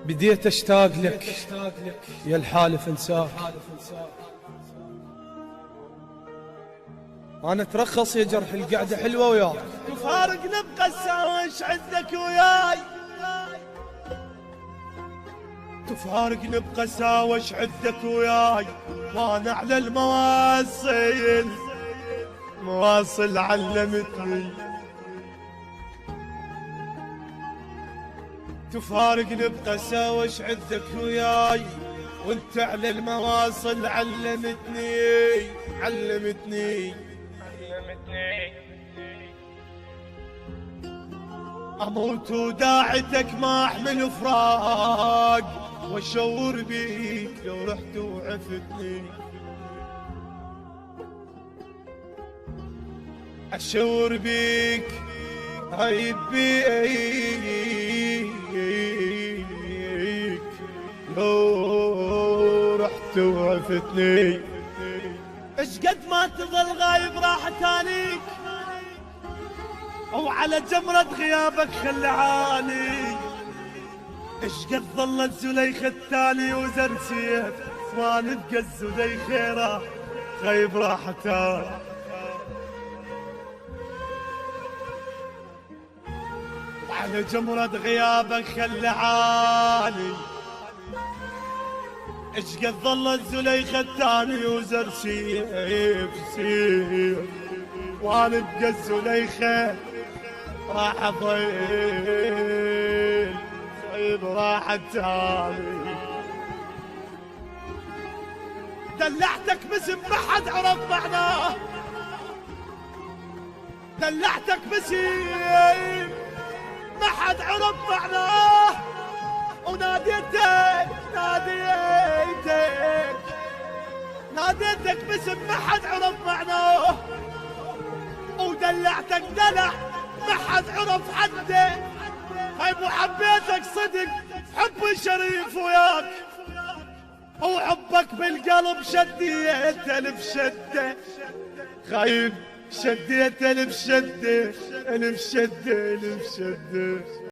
بديت اشتاق لك يا الحالف انساك. انا اترخص يا جرح القعده حلوه وياك. تفارقنا بقساوة وش عندك وياي، تفارقنا بقساوة وش عندك وياي، وانا على المواصل علمتني. تفارقنا بقساوة وش عندك وياي، وانت على المواصل علمتني. اموت وداعتك ما احمل فراق، واشور بيك لو رحت وعفتني. اشور بيك عيب بيك لو رحت وعفتني. اش قد ما تظل غايب راح تانيك، وعلى جمرة غيابك خلعاني. اش قد ظلت زليخة التالي وزر سيف، ما نبقى الزليخيرة غيب راحتان. وعلى جمرة غيابك خلعاني. اش قد ظلت زليخة التالي وزر سيف ونبقى الزليخة راح ضيل طيب راح التالي. دلعتك باسم ما حد عرف معناه، دلعتك باسم ما حد عرف معناه، وناديتك باسم ما حد عرف معناه، ودلعتك دلع ما حد عرف حده. هاي وحبيتك صدق حب شريف وياك، وحبك بالقلب شديته بشده، خايب شديته بشده.